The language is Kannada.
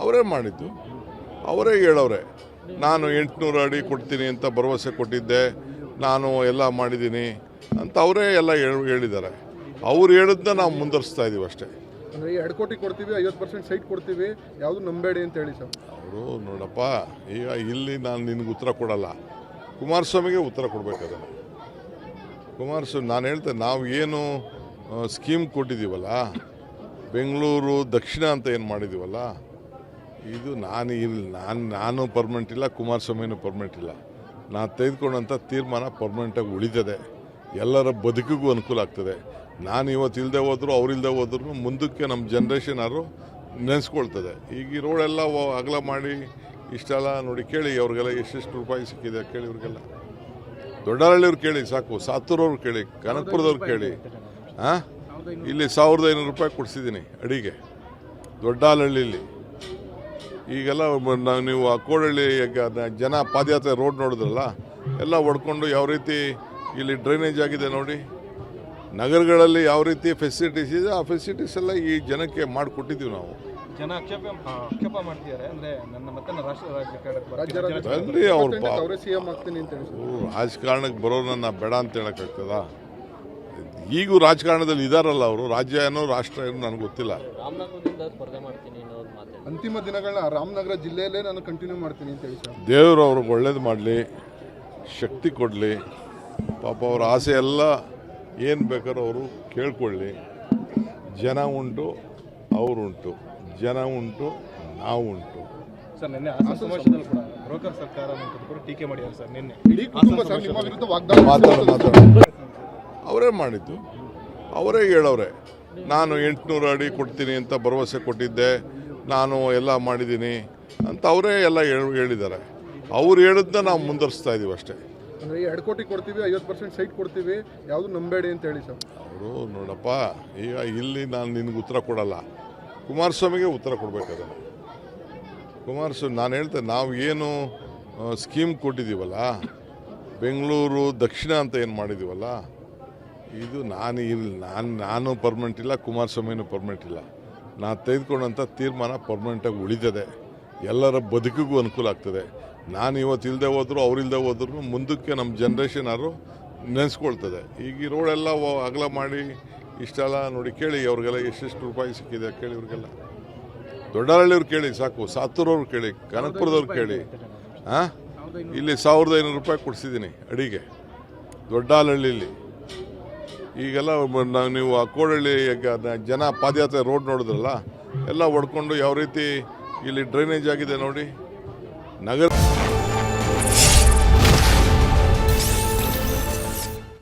ಅವರೇ ಮಾಡಿದ್ದು, ಅವರೇ ಹೇಳವ್ರೆ. ನಾನು 800 ಅಡಿ ಕೊಡ್ತೀನಿ ಅಂತ ಭರವಸೆ ಕೊಟ್ಟಿದ್ದೆ, ನಾನು ಎಲ್ಲ ಮಾಡಿದ್ದೀನಿ ಅಂತ ಅವರೇ ಎಲ್ಲ ಹೇಳಿದ್ದಾರೆ. ಅವ್ರು ಹೇಳಿದ್ದನ್ನ ನಾವು ಮುಂದುವರಿಸ್ತಾ ಇದ್ದೀವಿ ಅಷ್ಟೇ. ಅಂದರೆ 2 ಕೋಟಿ ಕೊಡ್ತೀವಿ, 50% ಸೈಟ್ ಕೊಡ್ತೀವಿ, ಯಾವುದು ನಂಬೇಡಿ ಅಂತ ಹೇಳಿ ಸರ್. ಅವರು ನೋಡಪ್ಪ, ಈಗ ಇಲ್ಲಿ ನಾನು ನಿನಗೆ ಉತ್ತರ ಕೊಡಲ್ಲ, ಕುಮಾರಸ್ವಾಮಿಗೆ ಉತ್ತರ ಕೊಡಬೇಕಾದ್ರೆ. ಕುಮಾರಸ್ವಾಮಿ ನಾನು ಹೇಳ್ತೇನೆ, ನಾವು ಏನು ಸ್ಕೀಮ್ ಕೊಟ್ಟಿದ್ದೀವಲ್ಲ, ಬೆಂಗಳೂರು ದಕ್ಷಿಣ ಅಂತ ಏನು ಮಾಡಿದ್ದೀವಲ್ಲ, ಇದು ನಾನು ಪರ್ಮನೆಂಟ್ ಇಲ್ಲ, ಕುಮಾರಸ್ವಾಮಿನೂ ಪರ್ಮನೆಂಟ್ ಇಲ್ಲ. ನಾನು ತೆಗೆದುಕೊಂಡಂಥ ತೀರ್ಮಾನ ಪರ್ಮನೆಂಟಾಗಿ ಉಳಿತದೆ, ಎಲ್ಲರ ಬದುಕಿಗೂ ಅನುಕೂಲ ಆಗ್ತದೆ. ನಾನು ಇವತ್ತು ಇಲ್ಲದೆ ಹೋದ್ರು, ಅವ್ರಿಲ್ಲದೆ ಹೋದ್ರೂ ಮುಂದಕ್ಕೆ ನಮ್ಮ ಜನ್ರೇಷನ್ ಯಾರು ನೆನೆಸ್ಕೊಳ್ತದೆ. ಈಗ ಈ ರೋಡೆಲ್ಲ ಅಗಲ ಮಾಡಿ ಇಷ್ಟೆಲ್ಲ ನೋಡಿ, ಕೇಳಿ ಅವ್ರಿಗೆಲ್ಲ ಎಷ್ಟೆಷ್ಟು ರೂಪಾಯಿ ಸಿಕ್ಕಿದೆ ಕೇಳಿ, ಇವ್ರಿಗೆಲ್ಲ ದೊಡ್ಡಹಳ್ಳಿಯವ್ರು ಕೇಳಿ ಸಾಕು, ಸಾತೂರವ್ರು ಕೇಳಿ, ಕನಕಪುರದವ್ರು ಕೇಳಿ. ಇಲ್ಲಿ 1500 ರೂಪಾಯಿ ಕೊಡಿಸಿದ್ದೀನಿ ಅಡಿಗೆ ದೊಡ್ಡಹಳ್ಳಿಲಿ. ಈಗೆಲ್ಲ ನೀವು ಕೋಡಹಳ್ಳಿ ಜನ ಪಾದಯಾತ್ರೆ ರೋಡ್ ನೋಡಿದ್ರಲ್ಲ, ಎಲ್ಲ ಹೊಡ್ಕೊಂಡು ಯಾವ ರೀತಿ ಇಲ್ಲಿ ಡ್ರೈನೇಜ್ ಆಗಿದೆ ನೋಡಿ. ನಗರಗಳಲ್ಲಿ ಯಾವ ರೀತಿ ಫೆಸಿಲಿಟೀಸ್ ಇದೆ, ಆ ಫೆಸಿಲಿಟೀಸ್ ಎಲ್ಲ ಈ ಜನಕ್ಕೆ ಮಾಡಿಕೊಟ್ಟಿದ್ದೀವಿ ನಾವು. ಜನ ಆಕ್ಷೇಪ ಮಾಡ್ತಿದ್ದಾರೆ. ಅಂದರೆ ನನ್ನ ಮತ್ತೆ ರಾಜಕಾರಣಕ್ಕೆ ಬರೋರನ್ನ ಬೇಡ ಅಂತ ಹೇಳೋಕ್ಕಾಗ್ತದ? ಈಗೂ ರಾಜಕಾರಣದಲ್ಲಿ ಇದಾರಲ್ಲ ಅವರು, ರಾಜ್ಯ ಏನೋ ರಾಷ್ಟ್ರ ಏನೋ ನನಗೆ ಗೊತ್ತಿಲ್ಲ. ಅಂತಿಮ ದಿನಗಳನ್ನ ರಾಮನಗರ ಜಿಲ್ಲೆಯಲ್ಲೇ ನಾನು ಕಂಟಿನ್ಯೂ ಮಾಡ್ತೀನಿ ಅಂತ ಹೇಳಿ ಸರ್. ದೇವರು ಅವ್ರಿಗೆ ಒಳ್ಳೇದು ಮಾಡಲಿ, ಶಕ್ತಿ ಕೊಡಲಿ. ಪಾಪ ಅವ್ರ ಆಸೆ ಎಲ್ಲ ಏನು ಬೇಕಾದ್ರೂ ಅವರು ಕೇಳ್ಕೊಳ್ಳಿ. ಜನ ಉಂಟು, ಅವರುಂಟು, ಜನ ಉಂಟು, ನಾವು ಉಂಟು. ಸರ್ ನಿನ್ನೆ ಹಾಸನ ಸಮಾವೇಶದಲ್ಲಿ ಕೂಡ ಬ್ರೋಕರ್ ಸರ್ಕಾರ ಅಂತ ಟೀಕೆ ಮಾಡಿದ್ದಾರೆ ಸರ್. ನಿನ್ನೆ ಇಡೀ ಕುಟುಂಬ ಸರ್ ನಿಮ್ಮ ವಿರುದ್ಧ ಮಾತಾಡ ಅವರೇ ಮಾಡಿದ್ದು, ಅವರೇ ಹೇಳವ್ರೆ. ನಾನು 800 ಅಡಿ ಕೊಡ್ತೀನಿ ಅಂತ ಭರವಸೆ ಕೊಟ್ಟಿದ್ದೆ, ನಾನು ಎಲ್ಲ ಮಾಡಿದ್ದೀನಿ ಅಂತ ಅವರೇ ಎಲ್ಲ ಹೇಳಿದ್ದಾರೆ. ಅವ್ರು ಹೇಳಿದ್ದನ್ನ ನಾವು ಮುಂದುವರಿಸ್ತಾ ಇದ್ದೀವಿ ಅಷ್ಟೇ. ಅಂದರೆ 2 ಕೋಟಿ ಕೊಡ್ತೀವಿ, 50% ಸೈಟ್ ಕೊಡ್ತೀವಿ, ಯಾವುದು ನಂಬೇಡಿ ಅಂತ ಹೇಳಿ ಸರ್. ಅವರು ನೋಡಪ್ಪ, ಈಗ ಇಲ್ಲಿ ನಾನು ನಿನಗೆ ಉತ್ತರ ಕೊಡಲ್ಲ, ಕುಮಾರಸ್ವಾಮಿಗೆ ಉತ್ತರ ಕೊಡಬೇಕಾದ್ರೆ. ಕುಮಾರಸ್ವಾಮಿ ನಾನು ಹೇಳ್ತೇನೆ, ನಾವು ಏನು ಸ್ಕೀಮ್ ಕೊಟ್ಟಿದ್ದೀವಲ್ಲ, ಬೆಂಗಳೂರು ದಕ್ಷಿಣ ಅಂತ ಏನು ಮಾಡಿದ್ದೀವಲ್ಲ, ಇದು ನಾನು ಪರ್ಮನೆಂಟ್ ಇಲ್ಲ, ಕುಮಾರಸ್ವಾಮಿನೂ ಪರ್ಮನೆಂಟ್ ಇಲ್ಲ. ನಾನು ತೆಗೆದುಕೊಂಡಂಥ ತೀರ್ಮಾನ ಪರ್ಮನೆಂಟಾಗಿ ಉಳಿತದೆ, ಎಲ್ಲರ ಬದುಕಿಗೂ ಅನುಕೂಲ ಆಗ್ತದೆ. ನಾನು ಇವತ್ತು ಇಲ್ಲದೆ ಹೋದ್ರು, ಅವ್ರಿಲ್ಲದೆ ಹೋದ್ರೂ ಮುಂದಕ್ಕೆ ನಮ್ಮ ಜನ್ರೇಷನ್ ಯಾರು ನೆನೆಸ್ಕೊಳ್ತದೆ. ಈಗ ಈ ರೋಡೆಲ್ಲ ಅಗಲ ಮಾಡಿ ಇಷ್ಟೆಲ್ಲ ನೋಡಿ, ಕೇಳಿ ಅವ್ರಿಗೆಲ್ಲ ಎಷ್ಟೆಷ್ಟು ರೂಪಾಯಿ ಸಿಕ್ಕಿದೆ ಕೇಳಿ, ಇವ್ರಿಗೆಲ್ಲ ದೊಡ್ಡಹಳ್ಳಿಯವ್ರು ಕೇಳಿ ಸಾಕು, ಸಾತೂರವ್ರು ಕೇಳಿ, ಕನಕಪುರದವ್ರು ಕೇಳಿ. ಇಲ್ಲಿ 1500 ರೂಪಾಯಿ ಕೊಡಿಸಿದ್ದೀನಿ ಅಡಿಗೆ ದೊಡ್ಡಹಳ್ಳಿಲಿ. ಈಗೆಲ್ಲ ನೀವು ಕೋಡಹಳ್ಳಿ ಜನ ಪಾದಯಾತ್ರೆ ರೋಡ್ ನೋಡಿದ್ರಲ್ಲ, ಎಲ್ಲ ಹೊಡ್ಕೊಂಡು ಯಾವ ರೀತಿ ಇಲ್ಲಿ ಡ್ರೈನೇಜ್ ಆಗಿದೆ ನೋಡಿ. ನಗರ